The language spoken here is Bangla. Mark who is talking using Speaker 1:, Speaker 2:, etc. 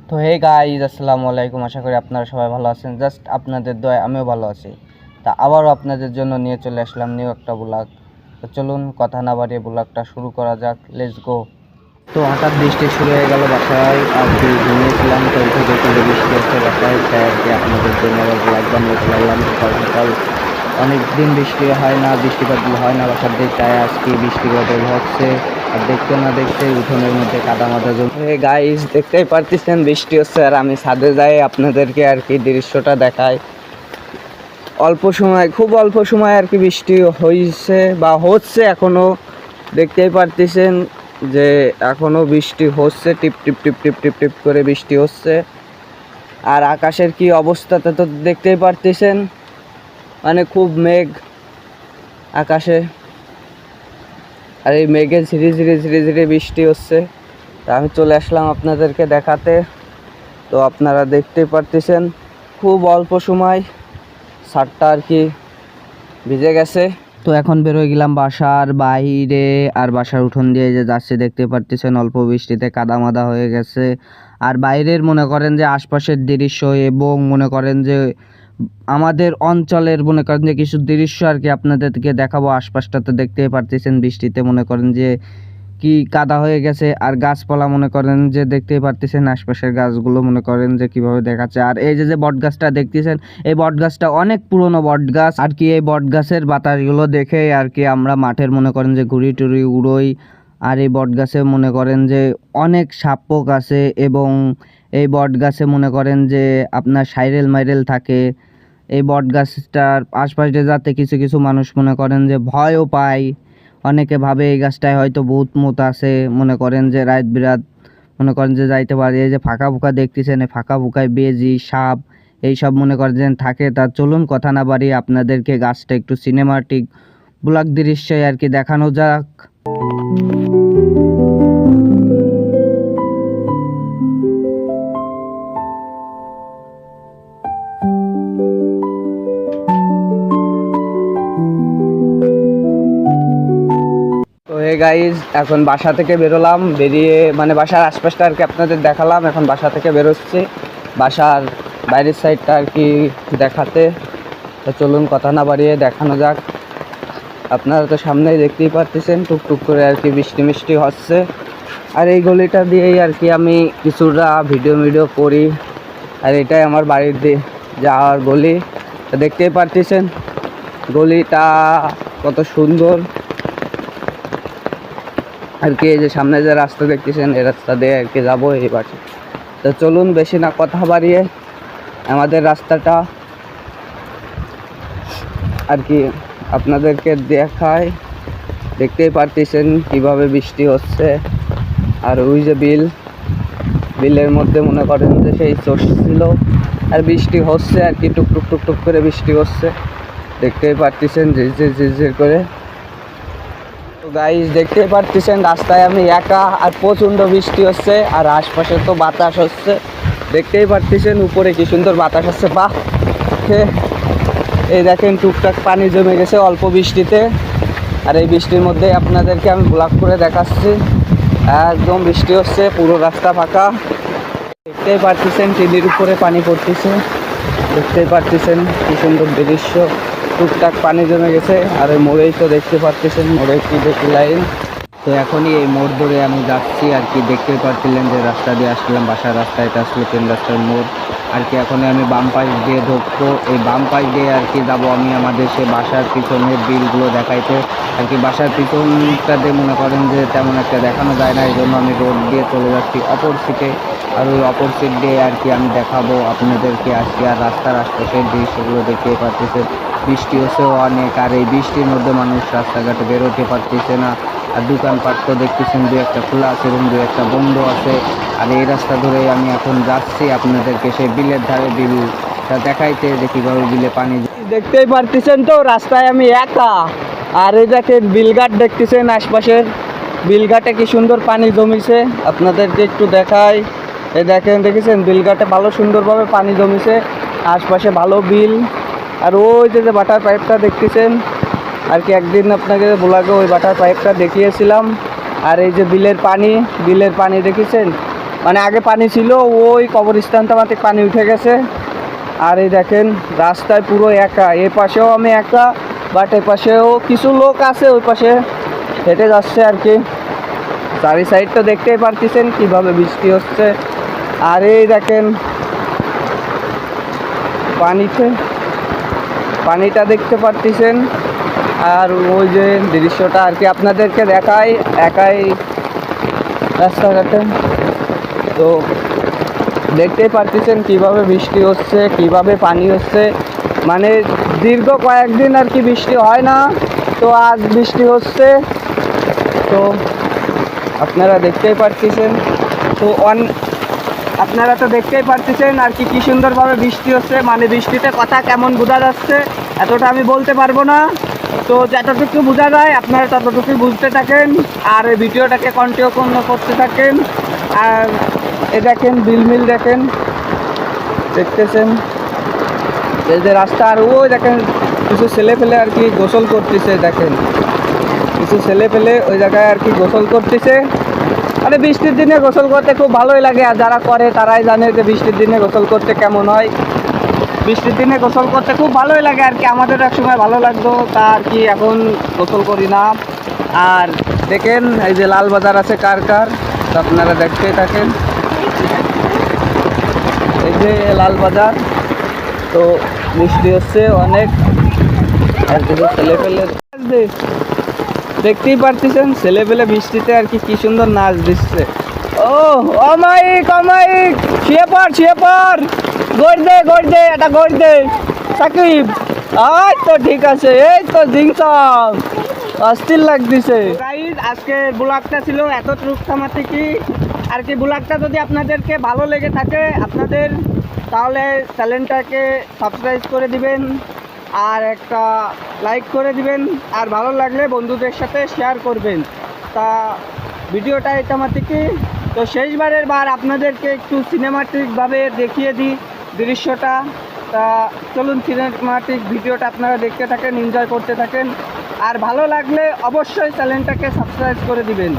Speaker 1: তো হে গাইজ, আসসালামু আলাইকুম। আশা করি আপনারা সবাই ভালো আছেন। জাস্ট আপনাদের দোয়ায় আমিও ভালো আছি। তা আবারও আপনাদের জন্য নিয়ে চলে আসলাম নিউ একটা ব্লগ। তো চলুন কথা না বাড়িয়ে ব্লগটা শুরু করা যাক। Let's go. তো হঠাৎ বৃষ্টি শুরু হয়ে গেল বাসায়, আর কি ঘুমিয়েছিলাম, তো উঠে দেখি যে বৃষ্টি হচ্ছে বাসায়, তাই আর কি আপনাদের জন্য আবার ব্লগ বানিয়ে চলালাম। সকাল সকাল অনেক দিন বৃষ্টি হয় না, বৃষ্টিপাত হয় না বাসার দিক, তাই আজকে বৃষ্টি বদল হচ্ছে। আর দেখতে না দেখতে উঠোনের মধ্যে কাদা মাদা জমে। গাইস দেখতেই পারতেছেন বৃষ্টি হচ্ছে, আর আমি ছাদে যাই আপনাদেরকে আর কি দৃশ্যটা দেখাই। অল্প সময়, খুব অল্প সময় আর কি বৃষ্টি হয়েছে বা হচ্ছে এখনো, দেখতেই পারতেছেন যে এখনো বৃষ্টি হচ্ছে, টিপ টিপ টিপ টিপ টিপ টিপ করে বৃষ্টি হচ্ছে। আর আকাশের কি অবস্থাটা তো দেখতেই পারতেছেন, মানে খুব মেঘ আকাশে, আর এই মেঘে ধীরে ধীরে ধীরে ধীরে বৃষ্টি হচ্ছে। তা আমি চলে আসলাম আপনাদেরকে দেখাতে। তো আপনারা দেখতেই পারতেছেন খুব অল্প সময় ছাদটা আর কি ভিজে গেছে। তো এখন বেরোয় গেলাম বাসার বাইরে, আর বাসার উঠোন দিয়ে যে যাচ্ছে দেখতে পারতেছেন অল্প বৃষ্টিতে কাদা মাদা হয়ে গেছে। আর বাইরের মনে করেন যে আশপাশের দৃশ্য এবং মনে করেন যে আমাদের অঞ্চলের মনে করেন যে কিছু দৃশ্য আর কি আপনাদেরকে দেখাবো। আশপাশটাতে দেখতেই পারতেছেন বৃষ্টিতে মনে করেন যে কি কাদা হয়ে গেছে, আর গাছপালা মনে করেন যে দেখতেই পারতেছেন আশপাশের গাছগুলো মনে করেন যে কিভাবে দেখাচ্ছে। আর এই যে যে বট গাছটা দেখতেছেন, এই বট গাছটা অনেক পুরনো বট গাছ আর কি। এই বট গাছের বাতাসগুলো দেখে আর কি আমরা মাঠের মনে করেন যে ঘুরি টুরি উড়োই। আর এই বট গাছে মনে করেন যে অনেক সাপোক আছে, এবং এই বট গাছে মনে করেন যে আপনার সাইরেল মাইরেল থাকে। এই বট গাছটার আশপাশে যাতে কিছু কিছু মানুষ মনে করেন যে ভয়ও পায়। অনেকে ভাবে এই গাছটায় হয়তো ভূত মুত আছে, মনে করেন যে রাত বিরাত মনে করেন যে যাইতে পারে। এই যে ফাঁকা ফুকা দেখতেছেন, এই ফাঁকা ফুকায় বেজি সাপ এইসব মনে করেন যে থাকে। তা চলুন কথা না বাড়িয়ে আপনাদেরকে গাছটা একটু সিনেমাটিক ব্লগ দৃশ্যে আর কি দেখানো যাক। তো হে গাইজ, এখন বাসা থেকে বেরোলাম, বেরিয়ে মানে বাসার আশপাশটা আর কি আপনাদের দেখালাম। এখন বাসা থেকে বেরোচ্ছি বাসার বাইরের সাইডটা আর কি দেখাতে। তো চলুন কথা না বাড়িয়ে দেখানো যাক। আপনারা তো সামনেই দেখতেই পারতেছেন টুকটুক করে আর কি বৃষ্টি মিষ্টি হচ্ছে। আর এই গলিটা দিয়েই আর কি আমি কিছুটা ভিডিও করি, আর এটাই আমার বাড়ির দিয়ে যাওয়ার গলি। তো দেখতেই পারতেছেন গলিটা কত সুন্দর আর কি। এই যে সামনে যে রাস্তা দেখতেছেন, এই রাস্তা দিয়ে আর কি যাবো এই বাড়ি। তো চলুন বেশি না কথা বাড়িয়ে আমাদের রাস্তাটা আর কি আপনাদেরকে দেখায়। দেখতেই পারতেছেন কিভাবে বৃষ্টি হচ্ছে। আর ওই যে বিলের মধ্যে মনে করেন যে সেই চোষ ছিল, আর বৃষ্টি হচ্ছে আর কি, টুকটুক টুকটুক করে বৃষ্টি হচ্ছে, দেখতেই পারতেছেন ঝিরঝির করে। তো গাইস দেখতেই পারতেছেন রাস্তায় আমি একা, আর প্রচণ্ড বৃষ্টি হচ্ছে, আর আশপাশে তো বাতাস হচ্ছে, দেখতেই পারতেছেন উপরে কি সুন্দর বাতাস হচ্ছে। বাহ, এই দেখেন টুকটাক পানি জমে গেছে অল্প বৃষ্টিতে। আর এই বৃষ্টির মধ্যে আপনাদেরকে আমি ব্লগ করে দেখাচ্ছি। একদম বৃষ্টি হচ্ছে, পুরো রাস্তা ফাঁকা, দেখতেই পারতেছেন টিভির উপরে পানি পড়তেছে, দেখতেই পারতেছেন কি সুন্দর দৃশ্য। টুকটাক পানি জমে গেছে, আর ওই মোড়েই তো দেখতে পারতেছেন, মোড়ে কি দেখি লাইন। তো এখনই এই মোড় ধরে আমি যাচ্ছি আর কি, দেখতে পাচ্ছিলেন যে রাস্তা দিয়ে আসলাম বাসার রাস্তা, এটা আসলে 3 রাস্তার মোড় আর কি। এখনই আমি বাম পাশ দিয়ে ঢুকবো, এই বাম পাশ দিয়ে আর কি যাবো আমি আমাদের সে বাসার পিছনের বিলগুলো দেখাইতে আর কি। বাসার পিছনটাতে মনে করেন যে তেমন একটা দেখানো যায় না, এই জন্য আমি রোড দিয়ে চলে যাচ্ছি অপর সিটে। আর ওই অপর সিট দিয়ে আর কি আমি দেখাবো আপনাদেরকে আজকে। আর রাস্তার আশপাশের দৃশ্যগুলো দেখতে পাচ্ছেন, বৃষ্টি হচ্ছেও অনেক, আর এই বৃষ্টির মধ্যে মানুষ রাস্তাঘাটে বেরোতে পারতেছে না। আর দোকানপাট তো দেখতেছেন 2-1টা খোলা আছে এবং 2-1টা বন্ধ আছে। আর এই রাস্তা ধরে আমি এখন যাচ্ছি আপনাদেরকে সেই বিলের ধারে, বিলটা দেখাইতে যে কীভাবে বিলে পানি। দেখতেই পারতেছেন তো রাস্তায় আমি একা, আর এই দেখেন বিলঘাট দেখতেছেন আশপাশের বিলঘাটে কি সুন্দর পানি জমিছে, আপনাদেরকে একটু দেখাই। এই দেখেন, দেখেছেন বিলঘাটে ভালো সুন্দরভাবে পানি জমিছে, আশপাশে ভালো বিল। আর ওই যে বাটার পাইপটা দেখতেছেন আর কি, একদিন আপনাকে ব্লগে ওই বাটার পাইপটা দেখিয়েছিলাম। আর এই যে বিলের পানি দেখেছেন মানে আগে পানি ছিল, ওই কবরস্থানটা মাত্র পানি উঠে গেছে। আর এই দেখেন রাস্তায় পুরো একা, এ পাশেও আমি একা, বাট এ পাশেও কিছু লোক আছে ওই পাশে হেঁটে যাচ্ছে আর কি। চারি সাইডটা দেখতেই পারতেছেন কিভাবে বৃষ্টি হচ্ছে। আর এই দেখেন পানিটা দেখতে পারতেছেন। আর ওই যে দৃশ্যটা আর কি আপনাদেরকে দেখাই একাই রাস্তাঘাটে, তো দেখতেই পারতেছেন কিভাবে বৃষ্টি হচ্ছে, কিভাবে পানি হচ্ছে। মানে দীর্ঘ কয়েকদিন আর কি বৃষ্টি হয় না, তো আজ বৃষ্টি হচ্ছে। তো আপনারা দেখতেই পারতেছেন, তো আপনারা তো দেখতেই পারতেছেন আর কি সুন্দরভাবে বৃষ্টি হচ্ছে। মানে বৃষ্টিতে কথা কেমন বোঝা যাচ্ছে এতটা আমি বলতে পারবো না, তো যতটুকু বোঝা যায় আপনারা ততটুকুই বুঝতে থাকেন আর এই ভিডিওটাকে কন্টিনিউ করতে থাকেন। আর এ দেখেন বিল দেখতেছেন এই যে রাস্তা। আর ওই দেখেন কিছু ছেলে পেলে আর কি গোসল করতেছে, দেখেন কিছু ছেলে পেলে ওই জায়গায় আর কি গোসল করতেছে। মানে বৃষ্টির দিনে গোসল করতে খুব ভালোই লাগে, আর যারা করে তারাই জানে যে বৃষ্টির দিনে গোসল করতে কেমন হয়। বৃষ্টির দিনে গোসল করতে খুব ভালোই লাগে আর কি, আমাদের এক সময় ভালো লাগতো, তা আর কি এখন গোসল করি না। আর দেখেন এই যে লাল বাজার আছে কার তো আপনারা দেখতেই থাকেন। এই যে লাল বাজার, তো বৃষ্টি হচ্ছে অনেক। আর কিছু ছেলে পেলে দেখতেই পারতেছেন ছেলে পেলে বৃষ্টিতে আর কি সুন্দর নাচ দিচ্ছে। ও অমাইক শুয়ে পড় গড় দে এটা গড় দে সাকিব। এই তো ঠিক আছে, এই তো জিংসম অস্থির লাগতেছে। গাইস আজকের ব্লগটা ছিল এতটুকু থামাতে কি আর কি। ব্লগটা যদি আপনাদেরকে ভালো লেগে থাকে আপনাদের, তাহলে চ্যানেলটাকে সাবস্ক্রাইব করে দিবেন আর একটা লাইক করে দিবেন, আর ভালো লাগলে বন্ধুদের সাথে শেয়ার করবেন। তা ভিডিওটা এটা মাত্র, তো শেষবারের বার আপনাদেরকে একটু সিনেমাটিকভাবে দেখিয়ে দিই দৃশ্যটা। তা চলুন সিনেমাটিক ভিডিওটা আপনারা দেখতে থাকেন, এনজয় করতে থাকেন, আর ভালো লাগলে অবশ্যই চ্যানেলটাকে সাবস্ক্রাইব করে দিবেন।